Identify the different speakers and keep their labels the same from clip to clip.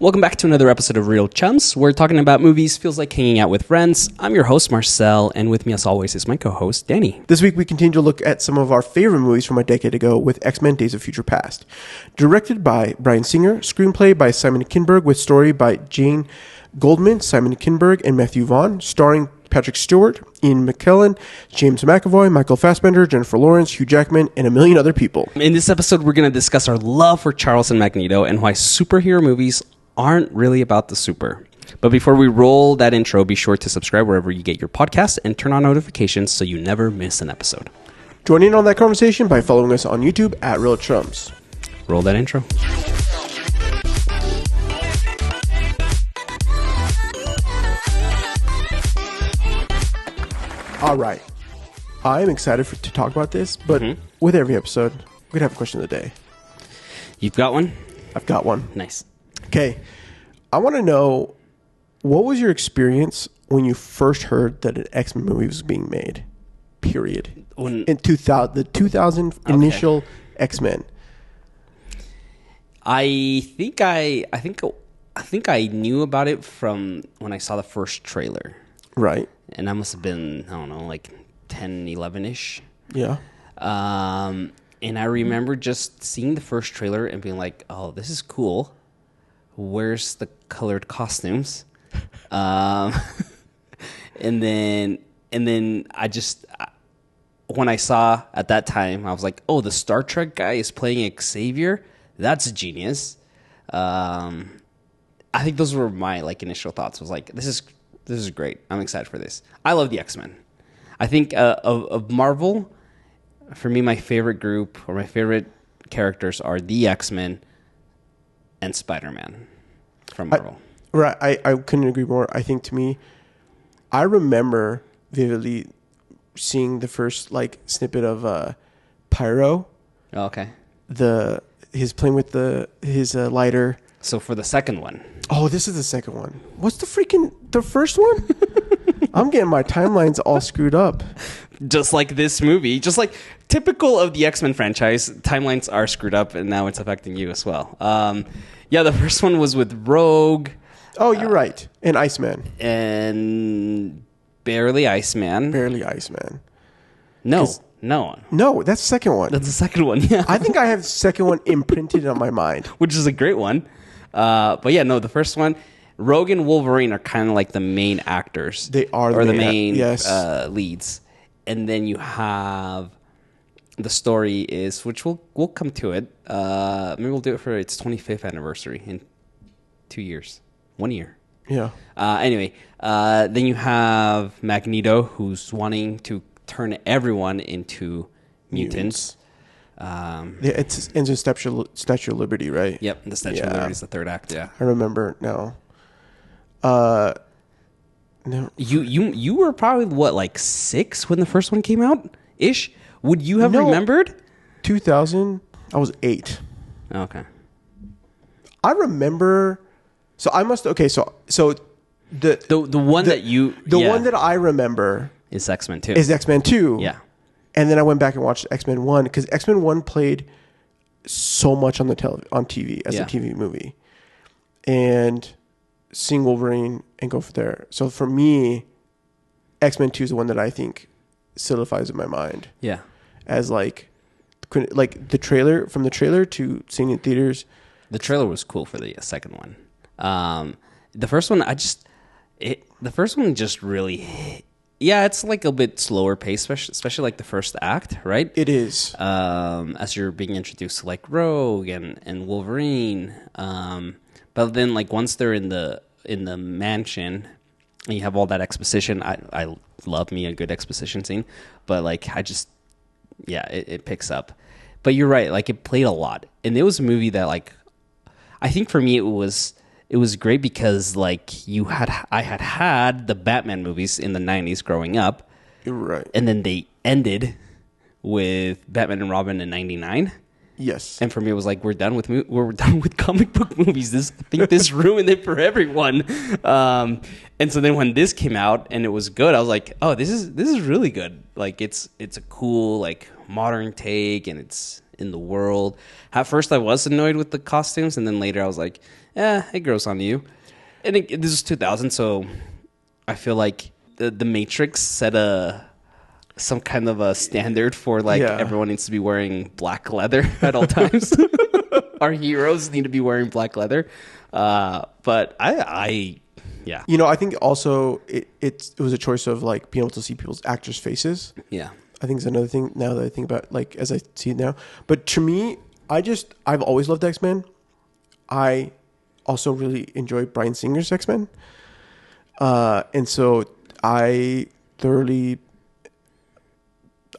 Speaker 1: Welcome back to another episode of Real Chums. We're talking about movies, feels like hanging out with friends. I'm your host, Marcel, and with me as always is my co-host, Danny.
Speaker 2: This week we continue to look at some of our favorite movies from a decade ago with X-Men Days of Future Past. Directed by Bryan Singer, screenplay by Simon Kinberg with story by Jane Goldman, Simon Kinberg, and Matthew Vaughn, starring Patrick Stewart, Ian McKellen, James McAvoy, Michael Fassbender, Jennifer Lawrence, Hugh Jackman, and a million other people.
Speaker 1: In this episode, we're going to discuss our love for Charles and Magneto and why superhero movies aren't really about the super. But before we roll that intro, be sure to subscribe wherever you get your podcast and turn on notifications so you never miss an episode.
Speaker 2: Join in on that conversation by following us on YouTube at Real Chums.
Speaker 1: Roll that intro.
Speaker 2: All right. I'm excited to talk about this, but with every episode, we're going to have a question of the day.
Speaker 1: You've got one?
Speaker 2: I've got one.
Speaker 1: Nice.
Speaker 2: Okay. I want to know, what was your experience when you first heard that an X-Men movie was being made? Period. In 2000, the 2000 initial X-Men.
Speaker 1: I think I knew about it from when I saw the first trailer.
Speaker 2: Right.
Speaker 1: And I must have been, I don't know, like 10, 11-ish.
Speaker 2: Yeah.
Speaker 1: And I remember just seeing the first trailer and being like, oh, this is cool. Where's the colored costumes? And then when I saw at that time, I was like, oh, the Star Trek guy is playing Xavier. That's a genius. I think those were my initial thoughts. Was like, this is great. I'm excited for this. I love the X-Men. I think of Marvel, for me, my favorite group or my favorite characters are the X-Men and Spider-Man from Marvel.
Speaker 2: I couldn't agree more. I think to me, I remember vividly seeing the first snippet of Pyro.
Speaker 1: Oh, okay.
Speaker 2: His playing with his lighter.
Speaker 1: So for the second one.
Speaker 2: Oh, this is the second one. What's the first one? I'm getting my timelines all screwed up.
Speaker 1: Just like this movie, just like typical of the X-Men franchise, timelines are screwed up, and now it's affecting you as well. Yeah, the first one was with Rogue.
Speaker 2: Oh, you're right. And Iceman.
Speaker 1: And Barely Iceman. No,
Speaker 2: that's the second one.
Speaker 1: That's the second one, yeah.
Speaker 2: I think I have the second one imprinted on my mind.
Speaker 1: Which is a great one. But yeah, no, the first one, Rogue and Wolverine are kind of like the main actors.
Speaker 2: They are
Speaker 1: the main leads. And then you have the story is, which we'll come to it. Maybe we'll do it for its 25th anniversary in 2 years. 1 year.
Speaker 2: Yeah.
Speaker 1: Anyway, then you have Magneto, who's wanting to turn everyone into mutants.
Speaker 2: It's in Statue of Liberty, right?
Speaker 1: Yep, the Statue of Liberty is the third act. Yeah,
Speaker 2: I remember now. No,
Speaker 1: you were probably what, 6 when the first one came out ish. Would you have remembered?
Speaker 2: 2000. I was 8.
Speaker 1: Okay.
Speaker 2: I remember. So I must. Okay, so the
Speaker 1: one
Speaker 2: one that I remember
Speaker 1: is X-Men 2.
Speaker 2: Is X-Men 2.
Speaker 1: Yeah.
Speaker 2: And then I went back and watched X-Men 1 because X-Men 1 played so much on TV as a TV movie. And seeing Wolverine and go from there. So for me, X-Men 2 is the one that I think solidifies in my mind.
Speaker 1: Yeah.
Speaker 2: As the trailer, from the trailer to seeing it in theaters.
Speaker 1: The trailer was cool for the second one. The first one, the first one just really... Yeah, it's a bit slower pace, especially the first act, right?
Speaker 2: It is.
Speaker 1: As you're being introduced to Rogue and Wolverine. But then once they're in the mansion and you have all that exposition, I love me a good exposition scene. But it picks up. But you're right, it played a lot. And it was a movie that I think for me it was great because I had the Batman movies in the 90s growing up.
Speaker 2: You're right.
Speaker 1: And then they ended with Batman and Robin in 99.
Speaker 2: Yes.
Speaker 1: And for me it was we're done with comic book movies. I think this ruined it for everyone. And so then when this came out and it was good, I was like, "Oh, this is really good." It's a cool modern take and it's in the world. At first, I was annoyed with the costumes, and then later I was like, it grows on you. And this is 2000, so I feel like the Matrix set some kind of a standard for like everyone needs to be wearing black leather at all times. Our heroes need to be wearing black leather. But I
Speaker 2: I think also it was a choice of like being able to see people's actors' faces.
Speaker 1: Yeah.
Speaker 2: I think is another thing now that I think about, like, as I see it now. But to me, I've always loved X-Men. I also really enjoy Bryan Singer's X-Men. And so I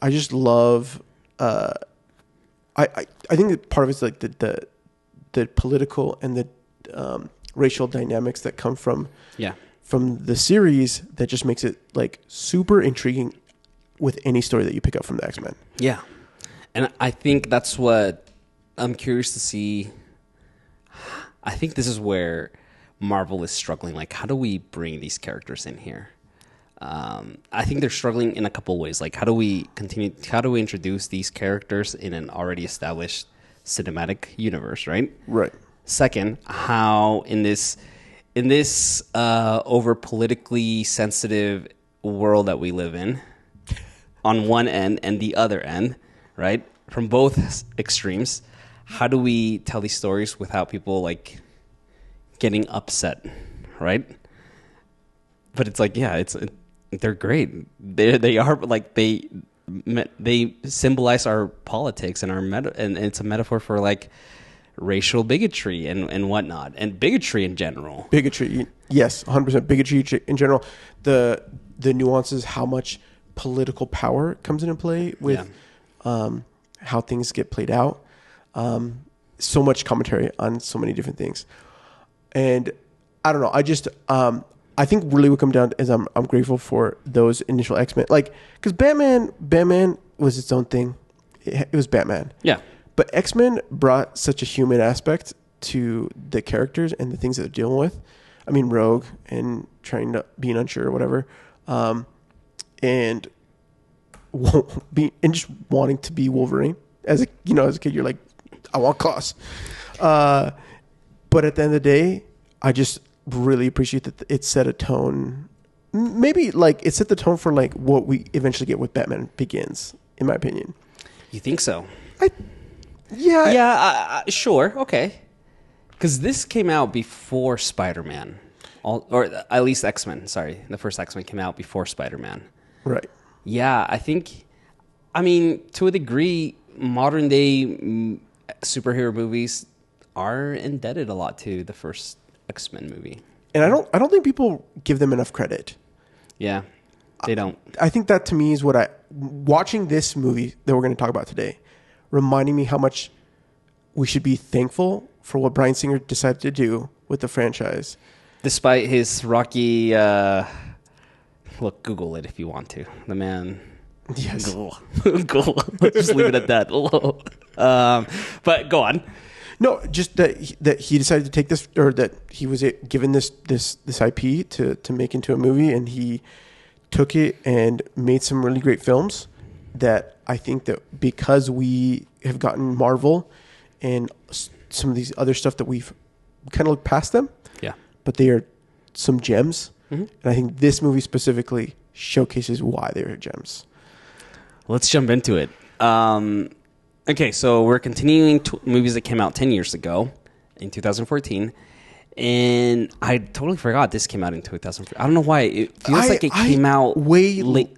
Speaker 2: just love, I think that part of it's like the political and the racial dynamics that come from the series that just makes it like super intriguing with any story that you pick up from the X-Men.
Speaker 1: Yeah. And I think that's what I'm curious to see. I think this is where Marvel is struggling. Like, how do we bring these characters in here? I think they're struggling in a couple of ways. Like, how do we introduce these characters in an already established cinematic universe, right?
Speaker 2: Right.
Speaker 1: Second, how in this over politically sensitive world that we live in, on one end and the other end, right? From both extremes, how do we tell these stories without people like getting upset, right? But it's like, they're great. They are like they symbolize our politics and and it's a metaphor for like racial bigotry and whatnot, and bigotry in general.
Speaker 2: Bigotry, yes, 100% bigotry in general. The nuances, how much political power comes into play with how things get played out. So much commentary on so many different things, and I don't know. I think really what come down is I'm grateful for those initial X-Men, like, because Batman was its own thing. It was Batman.
Speaker 1: Yeah.
Speaker 2: But X-Men brought such a human aspect to the characters and the things that they're dealing with. I mean, Rogue and being unsure or whatever, and just wanting to be Wolverine as a kid. You're like, I want claws. But at the end of the day, I just really appreciate that it set a tone. Maybe like it set the tone for like what we eventually get with Batman Begins, in my opinion.
Speaker 1: You think so?
Speaker 2: Sure.
Speaker 1: Okay. Because this came out before Spider-Man. Or at least X-Men. Sorry. The first X-Men came out before Spider-Man.
Speaker 2: Right.
Speaker 1: Yeah, I mean, to a degree, modern day superhero movies are indebted a lot to the first X-Men movie.
Speaker 2: And I don't think people give them enough credit.
Speaker 1: Yeah, they don't.
Speaker 2: I think that to me is watching this movie that we're going to talk about today, reminding me how much we should be thankful for what Bryan Singer decided to do with the franchise.
Speaker 1: Despite his rocky, look, Google it if you want to. The man.
Speaker 2: Yes.
Speaker 1: Google. Let's just leave it at that. But go on.
Speaker 2: No, just that he decided to take this, or that he was given this IP to make into a movie, and he took it and made some really great films. That I think that because we have gotten Marvel and some of these other stuff that we've kind of looked past them.
Speaker 1: Yeah.
Speaker 2: But they are some gems.
Speaker 1: Mm-hmm.
Speaker 2: And I think this movie specifically showcases why they are gems.
Speaker 1: Let's jump into it. Okay, so we're continuing movies that came out 10 years ago in 2014. And I totally forgot this came out in 2004. I don't know why. It feels like it came out
Speaker 2: way late.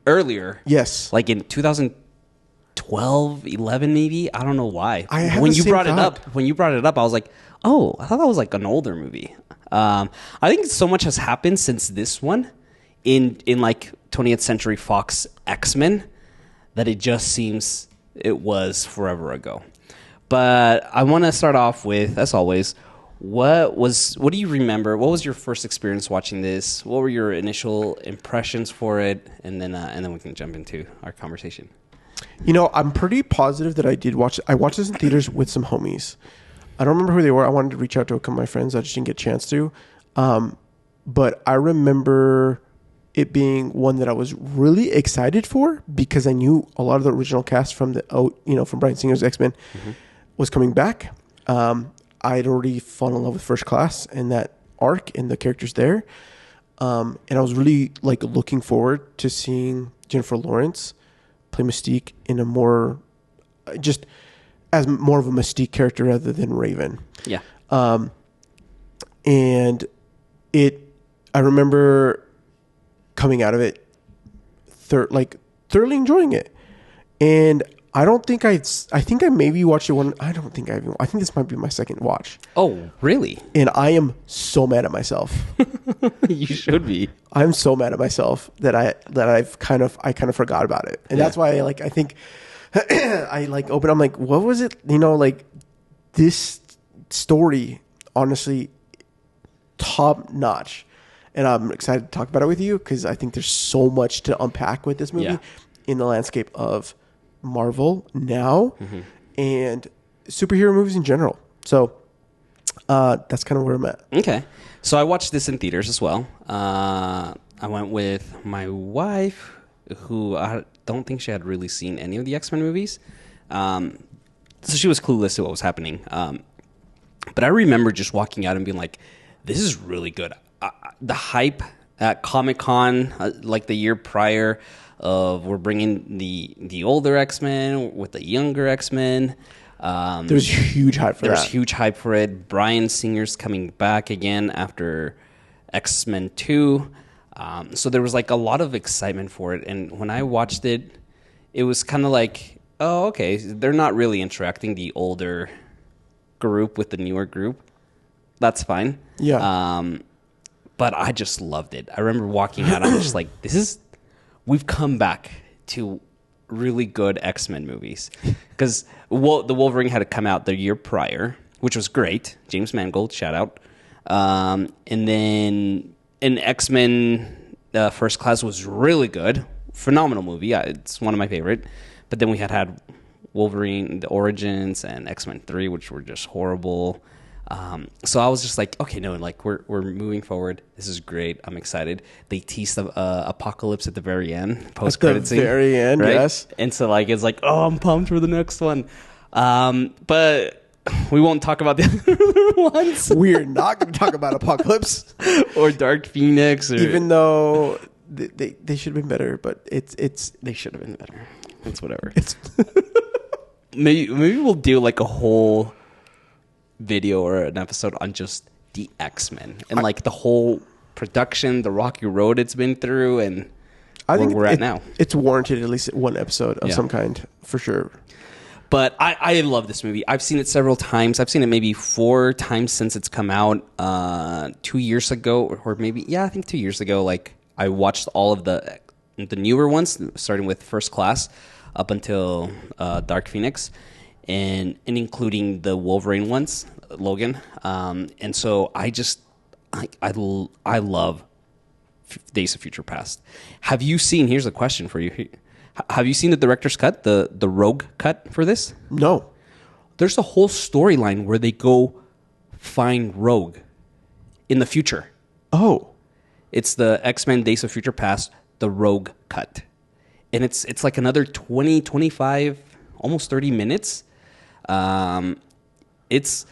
Speaker 1: Earlier.
Speaker 2: Yes.
Speaker 1: Like in 2012, 11 maybe. I don't know why.
Speaker 2: When
Speaker 1: you brought it up, I was like, oh, I thought that was like an older movie. I think so much has happened since this one in like 20th Century Fox X-Men that it just seems it was forever ago. But I want to start off with, as always, what do you remember? What was your first experience watching this? What were your initial impressions for it? And then we can jump into our conversation.
Speaker 2: I'm pretty positive that I did watch it. I watched this in theaters with some homies. I don't remember who they were. I wanted to reach out to a couple of my friends. I just didn't get a chance to. But I remember it being one that I was really excited for because I knew a lot of the original cast from from Bryan Singer's X-Men was coming back. I'd already fallen in love with First Class and that arc and the characters there. And I was really like looking forward to seeing Jennifer Lawrence play Mystique in a more just as more of a Mystique character rather than Raven.
Speaker 1: Yeah.
Speaker 2: And I remember coming out of it thoroughly enjoying it. And I think I maybe watched it I think this might be my second watch.
Speaker 1: Oh, really?
Speaker 2: And I am so mad at myself.
Speaker 1: You should be.
Speaker 2: I'm so mad at myself that I kind of forgot about it. And that's why I think I open, I'm like, what was it? This story, honestly, top notch. And I'm excited to talk about it with you because I think there's so much to unpack with this movie in the landscape of Marvel now and superhero movies in general. So that's kind of where I'm at.
Speaker 1: Okay. So I watched this in theaters as well. I went with my wife, who I don't think she had really seen any of the X-Men movies. So she was clueless to what was happening. But I remember just walking out and being like, this is really good. The hype at Comic-Con, like the year prior, of we're bringing the older X-Men with the younger X-Men.
Speaker 2: There was huge hype for that.
Speaker 1: There was huge hype for it. Bryan Singer's coming back again after X-Men 2. So there was like a lot of excitement for it. And when I watched it, it was kind of like, oh, okay, they're not really interacting the older group with the newer group. That's fine.
Speaker 2: Yeah.
Speaker 1: But I just loved it. I remember walking out, I'm just like, we've come back to really good X-Men movies. Because the Wolverine had to come out the year prior, which was great. James Mangold, shout out. And then in X-Men First Class was really good. Phenomenal movie. It's one of my favorite. But then we had Wolverine, the Origins, and X-Men 3, which were just horrible. So I was just like, okay, no, like we're moving forward. This is great. I'm excited. They teased the Apocalypse at the very end, post-credit scene.
Speaker 2: At the very end,
Speaker 1: right?
Speaker 2: yes.
Speaker 1: And so like it's like, oh, I'm pumped for the next one. But we won't talk about the other ones.
Speaker 2: We're not going to talk about Apocalypse
Speaker 1: or Dark Phoenix,
Speaker 2: even though they should have been better. But
Speaker 1: they should have been better. It's whatever. Maybe we'll do like a whole video or an episode on just the X-Men and like the whole production, the rocky road it's been through, and I think we're at now.
Speaker 2: It's warranted at least one episode of some kind for sure.
Speaker 1: But I love this movie. I've seen it several times. I've seen it maybe 4 times since it's come out 2 years ago, or maybe I think 2 years ago. Like I watched all of the newer ones, starting with First Class up until Dark Phoenix. And including the Wolverine ones, Logan. And so I love Days of Future Past. Have you seen, here's a question for you. Have you seen the director's cut, the Rogue cut for this?
Speaker 2: No.
Speaker 1: There's a whole storyline where they go find Rogue in the future.
Speaker 2: Oh.
Speaker 1: It's the X-Men Days of Future Past, the Rogue cut. And it's like another 20, 25, almost 30 minutes. It's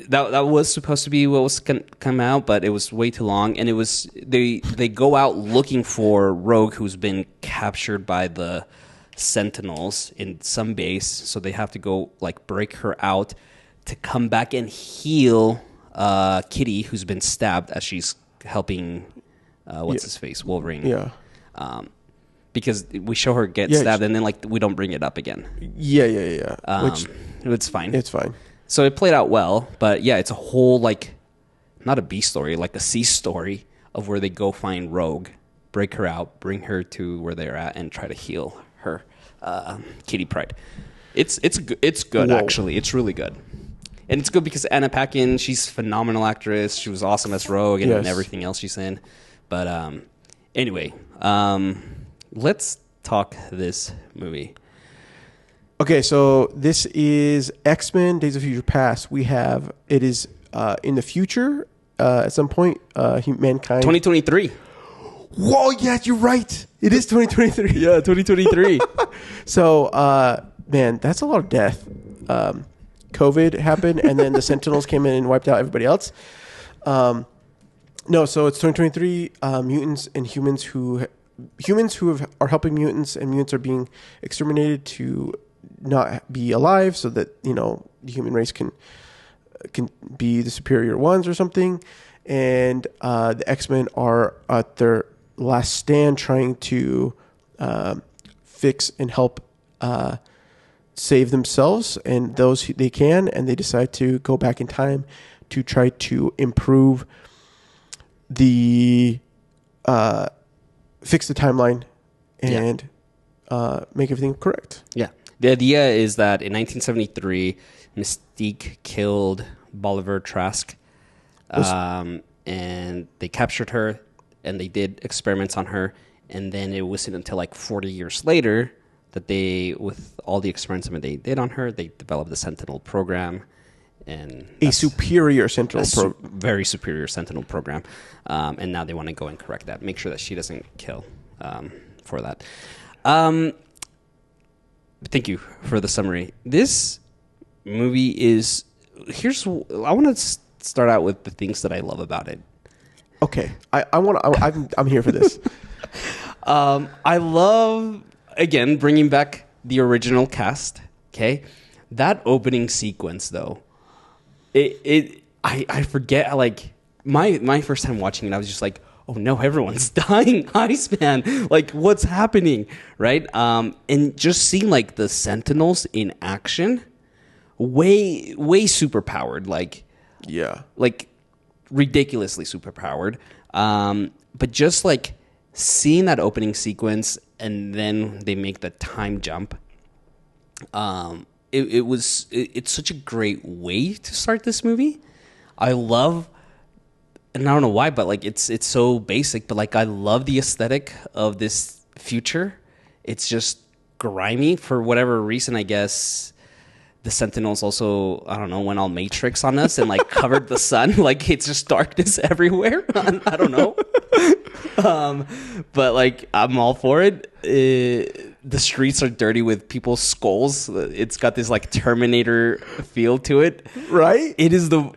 Speaker 1: that was supposed to be what was gonna come out, but it was way too long. And it was they go out looking for Rogue, who's been captured by the Sentinels in some base, so they have to go like break her out to come back and heal Kitty, who's been stabbed as she's helping what's his face, Wolverine.
Speaker 2: Yeah.
Speaker 1: Because we show her get stabbed, and then like we don't bring it up again.
Speaker 2: Yeah.
Speaker 1: Which it's fine.
Speaker 2: It's fine.
Speaker 1: So it played out well, but yeah, it's a whole like not a B story, like a C story of where they go find Rogue, break her out, bring her to where they're at, and try to heal her, Kitty Pryde. It's good. Whoa. Actually. It's really good, and it's good because Anna Paquin, she's a phenomenal actress. She was awesome as Rogue and everything else she's in. But anyway. Let's talk this movie.
Speaker 2: Okay, so this is X-Men Days of Future Past. It is in the future at some point, mankind.
Speaker 1: 2023.
Speaker 2: Whoa, yeah, you're right. It is 2023.
Speaker 1: Yeah, 2023.
Speaker 2: So, man, that's a lot of death. COVID happened, and then the Sentinels came in and wiped out everybody else. No, so it's 2023. Mutants and humans are helping mutants, and mutants are being exterminated to not be alive, so that the human race can be the superior ones or something. And the X-Men are at their last stand, trying to fix and help save themselves and those who they can, and they decide to go back in time to try to improve the fix the timeline and make everything correct.
Speaker 1: Yeah. The idea is that in 1973, Mystique killed Bolivar Trask, and they captured her, and they did experiments on her, and then it wasn't until like 40 years later that with all the experiments they did on her, they developed the Sentinel program. And
Speaker 2: a superior Sentinel
Speaker 1: very superior Sentinel program. And now they want to go and correct that, make sure that she doesn't kill for that. Thank you for the summary. This movie I want to start out with the things that I love about it.
Speaker 2: Okay. I'm here for this.
Speaker 1: I love, again, bringing back the original cast. Okay. That opening sequence though, I forget, like my first time watching it, I was just like, oh no, everyone's dying. Iceman, like what's happening, right? And just seeing like the Sentinels in action, way super powered, like ridiculously super powered. But just like seeing that opening sequence, and then they make the time jump. It's such a great way to start this movie. I love, and I don't know why, but like it's so basic, but like I love the aesthetic of this future. It's just grimy for whatever reason. I guess the Sentinels also, I don't know, went all Matrix on us and like covered the sun. Like it's just darkness everywhere. I don't know. But like I'm all for it. The streets are dirty with people's skulls. It's got this like Terminator feel to it,
Speaker 2: right?
Speaker 1: It's a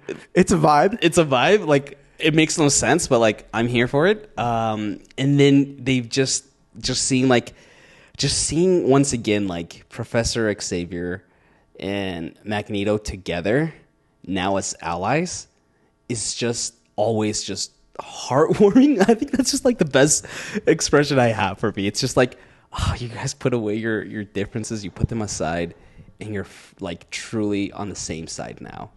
Speaker 1: vibe. It's a vibe. Like it makes no sense, but like I'm here for it. And then they've just seeing once again like Professor Xavier and Magneto together now as allies is just always just heartwarming. I think that's just like the best expression I have for me. It's just like, oh, you guys put away your differences, you put them aside, and you're like truly on the same side now.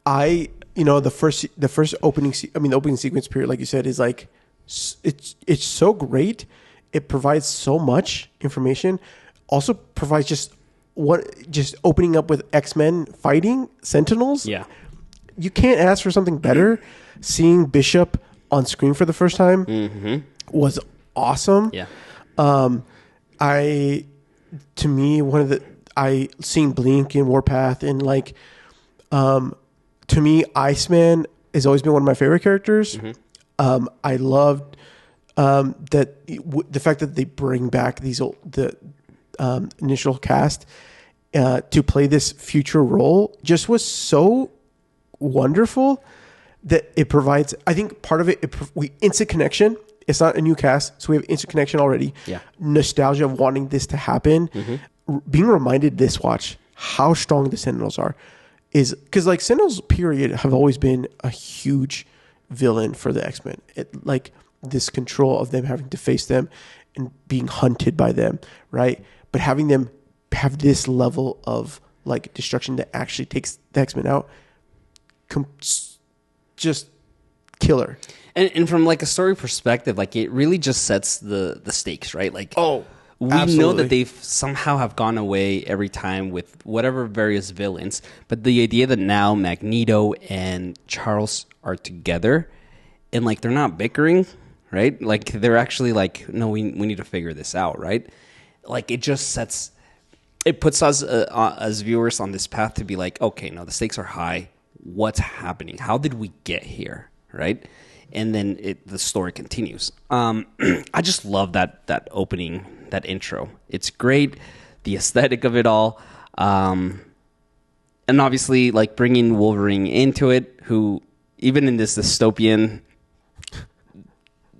Speaker 1: The first opening the opening sequence period, like you said, is like it's so great. It provides so much information. Also provides just opening up with X-Men fighting Sentinels. Yeah,
Speaker 2: you can't ask for something better. Seeing Bishop on screen for the first time was awesome.
Speaker 1: Yeah.
Speaker 2: Seeing Blink in Warpath, and like, to me, Iceman has always been one of my favorite characters. I loved the fact that they bring back the initial cast to play this future role just was so wonderful that it provides. I think part of it, we instant connection. It's not a new cast, so we have instant connection already.
Speaker 1: Yeah.
Speaker 2: Nostalgia of wanting this to happen. Being reminded this watch how strong the Sentinels are is because like Sentinels period have always been a huge villain for the X-Men. Like this control of them having to face them and being hunted by them, right? But having them have this level of like destruction that actually takes the X-Men out, just killer.
Speaker 1: And from like a story perspective, like it really just sets the stakes, right? Like, we
Speaker 2: absolutely
Speaker 1: know that they've somehow have gone away every time with whatever various villains, but the idea that now Magneto and Charles are together and like they're not bickering, right? Like they're actually like, no, we need to figure this out, right? Like it just puts us as viewers on this path to be like, okay, no, the stakes are high. What's happening? How did we get here? right? And then the story continues. I just love that opening, that intro. It's great, the aesthetic of it all, and obviously like bringing Wolverine into it, who even in this dystopian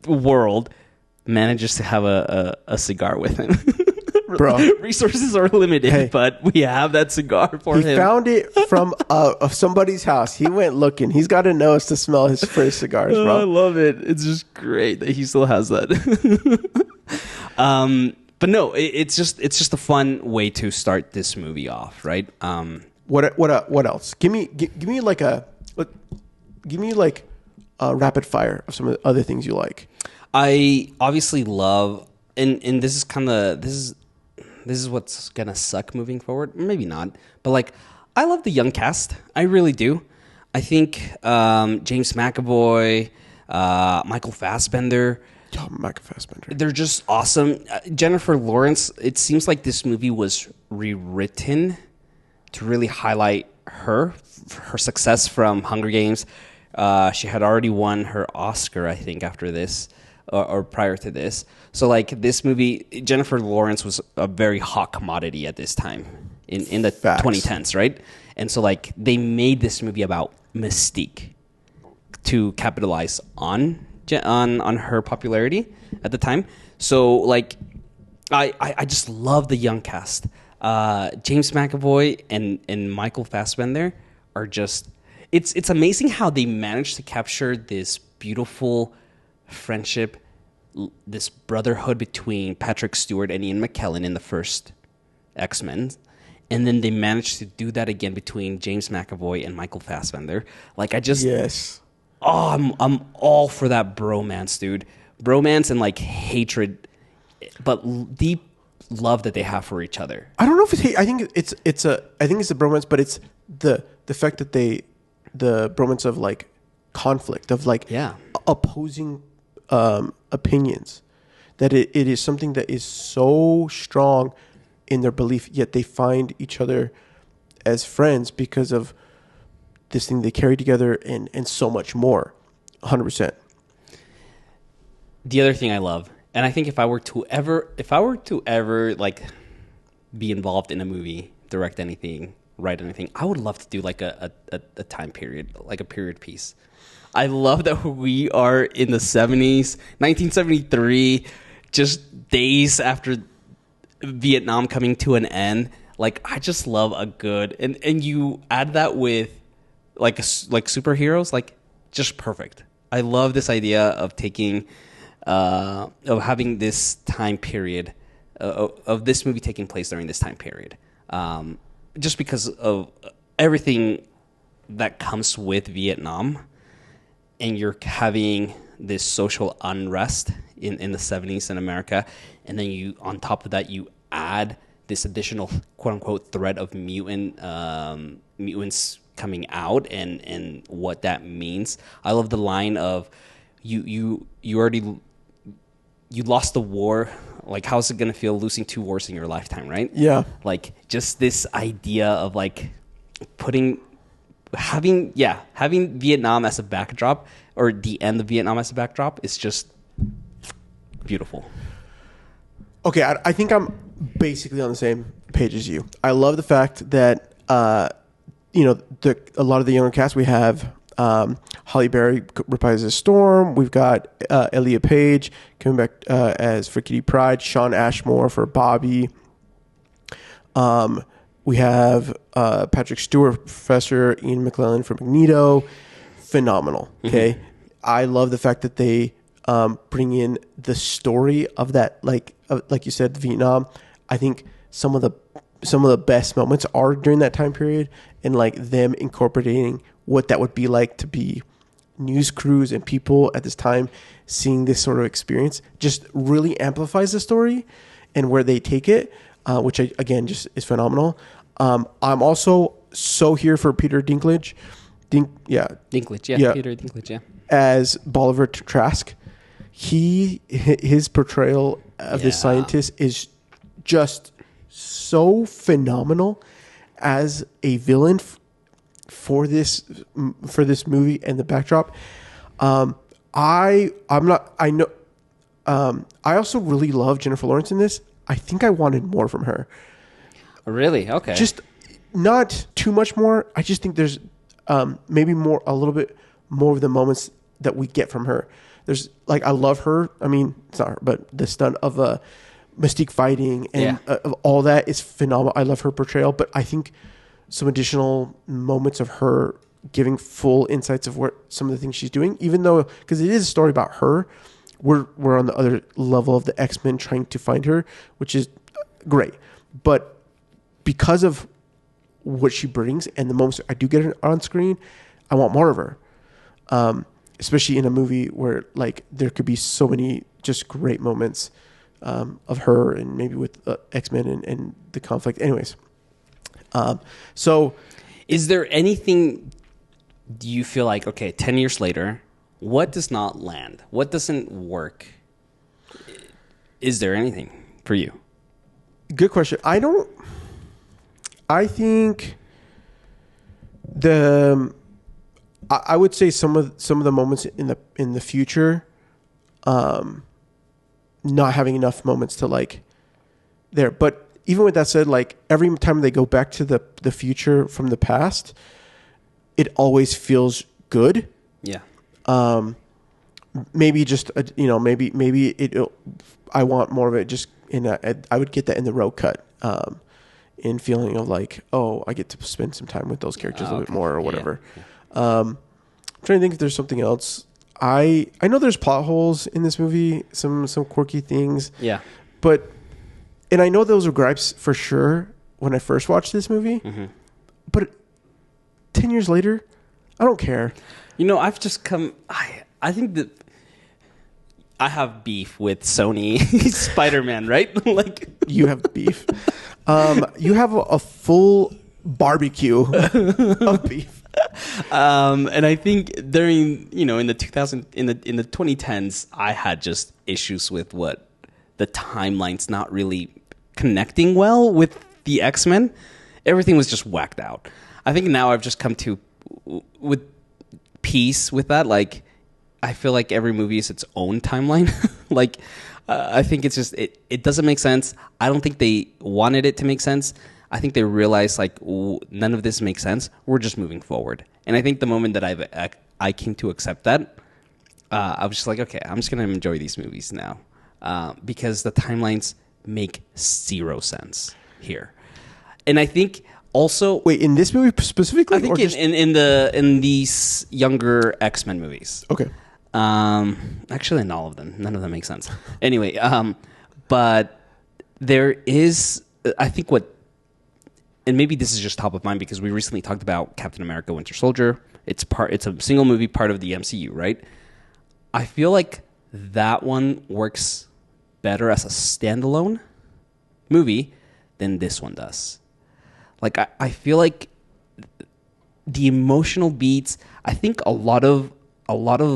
Speaker 1: world manages to have a cigar with him.
Speaker 2: Bro,
Speaker 1: resources are limited, but we have that cigar for him.
Speaker 2: He found it from somebody's house. He went looking. He's got a nose to smell his first cigars, bro.
Speaker 1: I love it. It's just great that he still has that. But no, it's just a fun way to start this movie off, right?
Speaker 2: What else? Give me like a rapid fire of some of the other things you like.
Speaker 1: I obviously love, and this is kind of this is what's gonna suck moving forward. Maybe not, but like I love the young cast. I really do. I think James McAvoy, Michael Fassbender.
Speaker 2: Oh, Michael Fassbender.
Speaker 1: They're just awesome. Jennifer Lawrence. It seems like this movie was rewritten to really highlight her success from Hunger Games. She had already won her Oscar, I think, after this. Or prior to this. So like this movie, Jennifer Lawrence was a very hot commodity at this time in the
Speaker 2: Facts.
Speaker 1: 2010s, right? And so like they made this movie about Mystique to capitalize on her popularity at the time. So like I just love the young cast. James McAvoy and Michael Fassbender are just it's amazing how they managed to capture this beautiful friendship, this brotherhood between Patrick Stewart and Ian McKellen in the first X-Men, and then they managed to do that again between James McAvoy and Michael Fassbender. Like I'm all for that bromance, dude. Bromance and like hatred, but deep love that they have for each other.
Speaker 2: I don't know if it's hate. I think it's a bromance, but it's the fact that the bromance of like conflict of like opposing opinions, that it is something that is so strong in their belief, yet they find each other as friends because of this thing they carry together and so much more. 100%.
Speaker 1: The other thing I love, and I think if I were to ever like be involved in a movie, direct anything, write anything, I would love to do like a time period, like a period piece. I love that we are in the 70s, 1973, just days after Vietnam coming to an end. Like, I just love a good, and you add that with like superheroes, like just perfect. I love this idea of taking, of having this time period, of this movie taking place during this time period. Just because of everything that comes with Vietnam. And you're having this social unrest in the 70s in America. And then you, on top of that, you add this additional quote unquote threat of mutants coming out and what that means. I love the line of you lost the war. Like, how's it going to feel losing 2 wars in your lifetime, right?
Speaker 2: Yeah.
Speaker 1: Like, just this idea of like having Vietnam as a backdrop, or the end of Vietnam as a backdrop, is just beautiful.
Speaker 2: Okay, I think I'm basically on the same page as you. I love the fact that a lot of the younger cast we have. Halle Berry reprises Storm. We've got Elliot Page coming back as for Kitty Pryde. Sean Ashmore for Bobby. We have Patrick Stewart, Professor Ian McKellen for Magneto. Phenomenal. Okay, I love the fact that they bring in the story of that, like you said, Vietnam. I think some of the best moments are during that time period, and like them incorporating what that would be like to be news crews and people at this time seeing this sort of experience just really amplifies the story and where they take it, which again just is phenomenal. I'm also so here for Peter Dinklage. Peter Dinklage, as Bolivar Trask. His portrayal of the scientist is just so phenomenal as a villain for this movie and the backdrop. I'm not. I know. I also really love Jennifer Lawrence in this. I think I wanted more from her.
Speaker 1: Really? Okay.
Speaker 2: Just not too much more. I just think there's maybe a little bit more of the moments that we get from her. There's like, I love her. I mean, it's not her, but the stunt of Mystique fighting and of all that is phenomenal. I love her portrayal, but I think some additional moments of her giving full insights of what some of the things she's doing, even though, because it is a story about her, we're on the other level of the X-Men trying to find her, which is great. But because of what she brings and the moments I do get her on screen, I want more of her. Especially in a movie where like there could be so many just great moments of her, and maybe with X-Men and the conflict. Anyways, so
Speaker 1: is there anything, do you feel like, okay, 10 years later, what does not land? What doesn't work? Is there anything for you?
Speaker 2: Good question. I think I would say some of the moments in the future, not having enough moments to like there. But even with that said, like every time they go back to the future from the past, it always feels good.
Speaker 1: Yeah.
Speaker 2: Maybe just maybe it. I want more of it. Just I would get that in the road cut. In feeling of like, oh, I get to spend some time with those characters a little bit more or whatever. Yeah. I'm trying to think if there's something else. I know there's plot holes in this movie, some quirky things.
Speaker 1: Yeah.
Speaker 2: And I know those were gripes for sure when I first watched this movie. Mm-hmm. But 10 years later, I don't care.
Speaker 1: You know, I've just come... I think that I have beef with Sony Spider-Man, right? Like
Speaker 2: you have beef. You have a full barbecue of beef.
Speaker 1: And I think during, in the 2010s, I had just issues with what the timeline's not really connecting well with the X-Men. Everything was just whacked out. I think now I've just come to with peace with that. Like, I feel like every movie is its own timeline. Like, I think it's just, it doesn't make sense. I don't think they wanted it to make sense. I think they realized, like, none of this makes sense. We're just moving forward. And I think the moment that I came to accept that, I was just like, okay, I'm just going to enjoy these movies now. Because the timelines make zero sense here. And I think also...
Speaker 2: Wait, in this movie specifically?
Speaker 1: I think in these younger X-Men movies.
Speaker 2: Okay.
Speaker 1: Actually, in all of them. None of them make sense. Anyway, but there is... I think what... And maybe this is just top of mind because we recently talked about Captain America Winter Soldier. It's a single movie part of the MCU, right? I feel like that one works better as a standalone movie than this one does. Like, I feel like the emotional beats, I think a lot of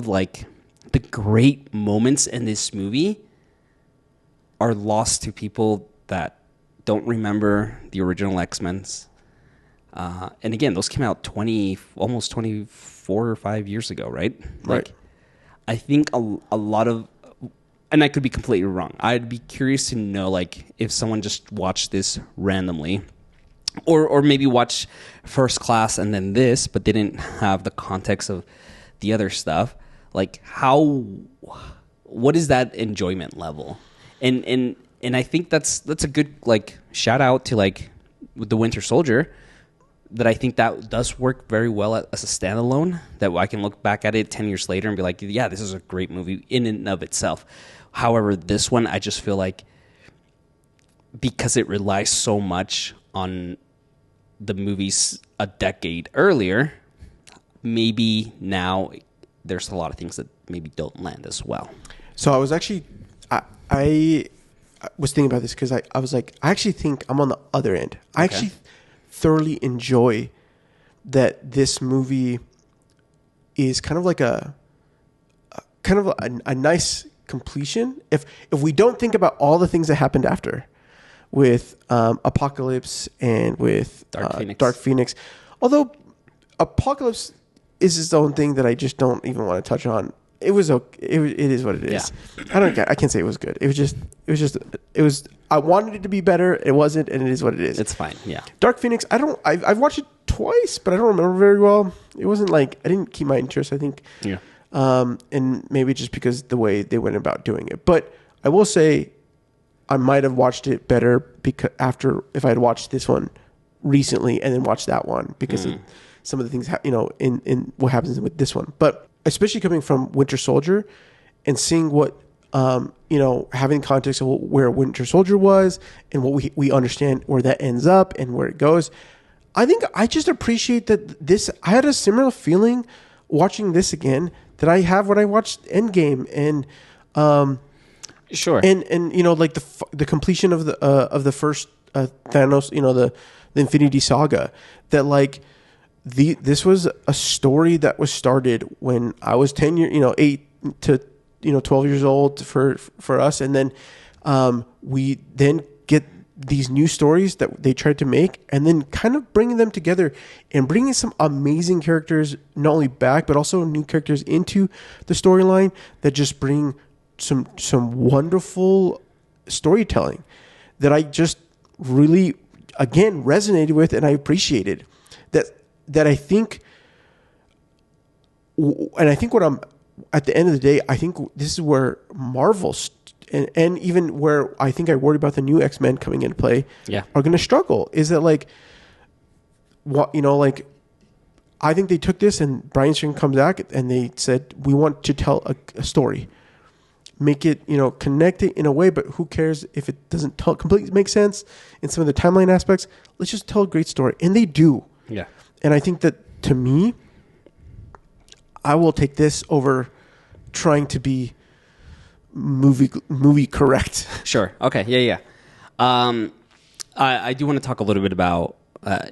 Speaker 1: like the great moments in this movie are lost to people that don't remember the original X-Men's. And again, those came out almost 24 or 5 years ago, right?
Speaker 2: Right.
Speaker 1: Like, I think a lot of, and I could be completely wrong. I'd be curious to know, like, if someone just watched this randomly, or maybe watch First Class and then this, but didn't have the context of the other stuff. Like, what is that enjoyment level? And I think that's a good, like, shout out to, like, with the Winter Soldier, that I think that does work very well as a standalone, that I can look back at it 10 years later and be like, yeah, this is a great movie in and of itself. However, this one, I just feel like because it relies so much on the movies a decade earlier, maybe now there's a lot of things that maybe don't land as well.
Speaker 2: So I was actually, I was thinking about this because I was like, I actually think I'm on the other end. I actually thoroughly enjoy that this movie is kind of like a nice completion. If we don't think about all the things that happened after with Apocalypse and with Dark Phoenix. Although Apocalypse is its own thing that I just don't even want to touch on. It was okay. It is what it is. Yeah. I can't say it was good. It was. I wanted it to be better. It wasn't, and it is what it is.
Speaker 1: It's fine. Yeah.
Speaker 2: Dark Phoenix. I've watched it twice, but I don't remember very well. It wasn't like I didn't keep my interest. I think.
Speaker 1: Yeah.
Speaker 2: And maybe just because the way they went about doing it, but I will say, I might have watched it better because if I had watched this one recently and then watched that one because of some of the things in what happens with this one, but. Especially coming from Winter Soldier and seeing what, having context of where Winter Soldier was and what we understand where that ends up and where it goes. I think I just appreciate that I had a similar feeling watching this again that I have when I watched Endgame and,
Speaker 1: sure.
Speaker 2: And like the completion of the first Thanos, the Infinity Saga, that like, this was a story that was started when I was 8 to 12 years old for us, and then we then get these new stories that they tried to make, and then kind of bringing them together and bringing some amazing characters not only back but also new characters into the storyline that just bring some wonderful storytelling that I just really again resonated with and I appreciated that I think, and I think what I'm at the end of the day, I think this is where Marvel and even where I think I worry about the new X-Men coming into play are going to struggle. Is that like like I think they took this and Bryan Singer comes back and they said we want to tell a story, make it connect it in a way, but who cares if it doesn't completely make sense in some of the timeline aspects? Let's just tell a great story, and they do.
Speaker 1: Yeah. And
Speaker 2: I think that, to me, I will take this over trying to be movie correct.
Speaker 1: Sure. Okay. Yeah. I do want to talk a little bit about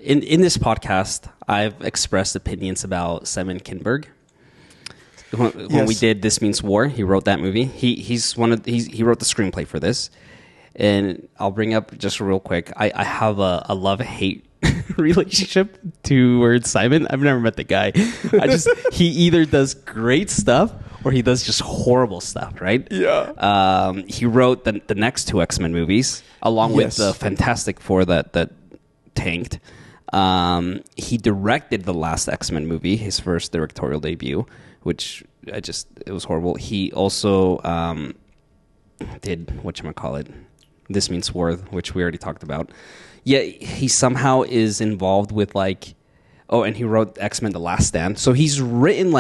Speaker 1: in this podcast. I've expressed opinions about Simon Kinberg. When we did This Means War, he wrote that movie. He wrote the screenplay for this, and I'll bring up just real quick. I have a love-hate relationship towards Simon. I've never met the guy. He either does great stuff or he does just horrible stuff, right?
Speaker 2: Yeah.
Speaker 1: He wrote the next two X-Men movies along with the Fantastic Four that tanked. He directed the last X-Men movie, his first directorial debut, which it was horrible. He also did whatchamacallit, This Means War, which we already talked about. Yeah, he somehow is involved with and he wrote X-Men: The Last Stand. So he's written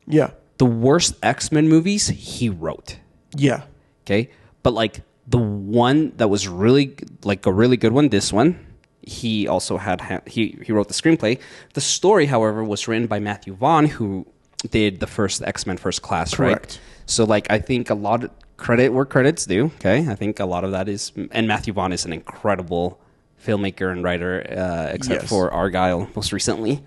Speaker 1: the worst X-Men movies he wrote.
Speaker 2: Yeah.
Speaker 1: Okay, but the one that was really a really good one, this one, he also he wrote the screenplay. The story, however, was written by Matthew Vaughn, who did the first X-Men First Class.
Speaker 2: Correct.
Speaker 1: Right? So I think a lot of credit where credit's due. Okay, I think a lot of that is, and Matthew Vaughn is an incredible filmmaker and writer, except for Argyle most recently.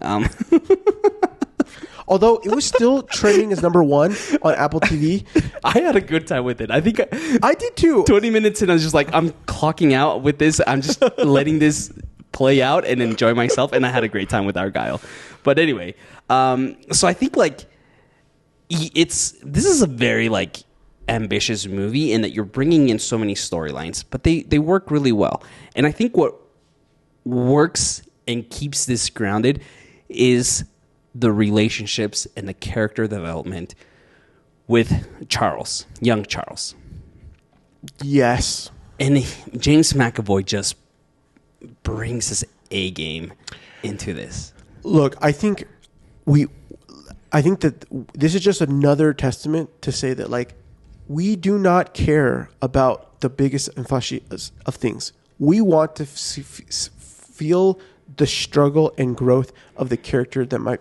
Speaker 2: Although it was still trending as number 1 on Apple TV.
Speaker 1: I had a good time with it. I think
Speaker 2: I did too.
Speaker 1: 20 minutes in, I was just I'm clocking out with this. I'm just letting this play out and enjoy myself. And I had a great time with Argyle. But anyway, so I think this is a very ambitious movie in that you're bringing in so many storylines, but they work really well. And I think what works and keeps this grounded is the relationships and the character development with young Charles.
Speaker 2: Yes.
Speaker 1: And James McAvoy just brings his A game into this.
Speaker 2: Look, I think that this is just another testament to say that we do not care about the biggest and flashiest of things. We want to feel the struggle and growth of the character that might,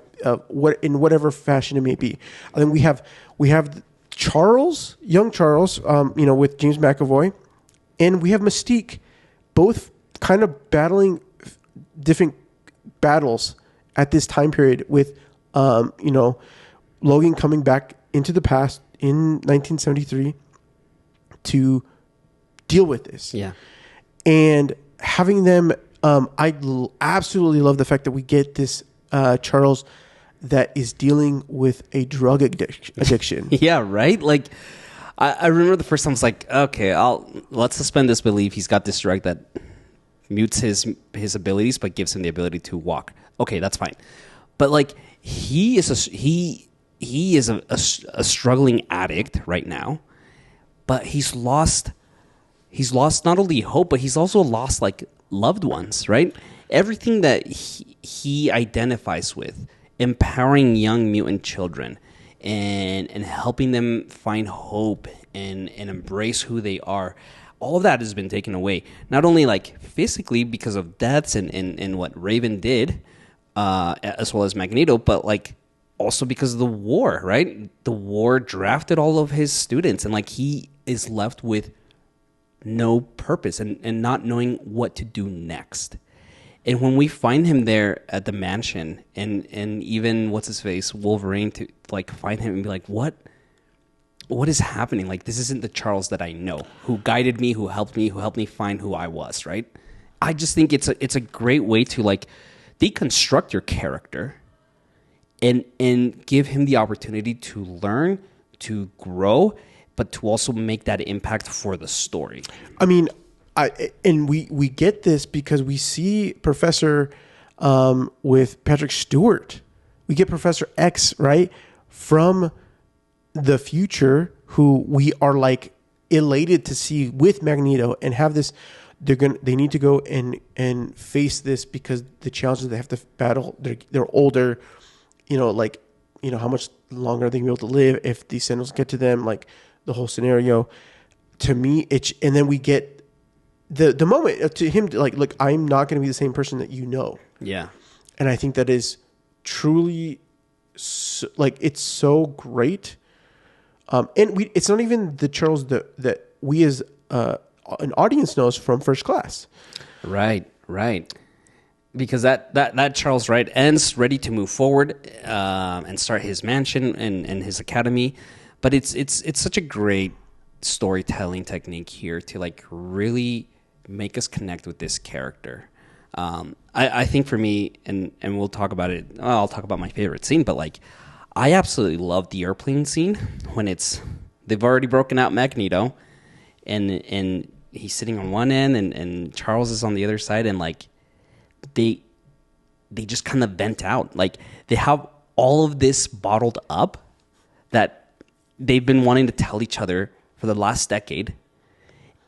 Speaker 2: in whatever fashion it may be. I think we have Charles, young Charles, with James McAvoy, and we have Mystique, both kind of battling different battles at this time period with, Logan coming back into the past in 1973 to deal with this.
Speaker 1: Yeah.
Speaker 2: And having them, I absolutely love the fact that we get this Charles that is dealing with a drug addiction.
Speaker 1: Yeah, right. Like I remember the first time I was like, okay, let's suspend disbelief. He's got this drug that mutes his abilities, but gives him the ability to walk. Okay, that's fine. But like he is a struggling addict right now, but he's lost not only hope, but he's also lost like loved ones, right? Everything that he identifies with, empowering young mutant children and helping them find hope and embrace who they are. All of that has been taken away, not only like physically because of deaths and what Raven did, as well as Magneto, but like also because of the war, right? The war drafted all of his students, and like he is left with no purpose and not knowing what to do next. And when we find him there at the mansion, and even what's his face, Wolverine, to like find him and be like, what is happening? Like, this isn't the Charles that I know, who guided me, who helped me find who I was, right? I just think it's a great way to like deconstruct your character and give him the opportunity to learn, to grow, but to also make that impact for the story.
Speaker 2: I mean, we get this because we see Professor with Patrick Stewart. We get Professor X, right, from the future, who we are like elated to see with Magneto and have this. They need to go and face this because the challenges they have to battle. They're older, how much longer are they gonna be able to live if these Sentinels get to them? Like the whole scenario. To me, and then we get the moment to him, like, look, I'm not going to be the same person that you know.
Speaker 1: Yeah.
Speaker 2: And I think that is truly, it's so great. And it's not even the Charles that we as an audience knows from First Class.
Speaker 1: Right. Because that Charles Wright ends ready to move forward and start his mansion and his academy. But it's such a great storytelling technique here to like really make us connect with this character. I think for me, and we'll talk about it. I'll talk about my favorite scene, but like I absolutely love the airplane scene when they've already broken out Magneto, and he's sitting on one end, and Charles is on the other side, and like they just kind of vent out. Like they have all of this bottled up that they've been wanting to tell each other for the last decade,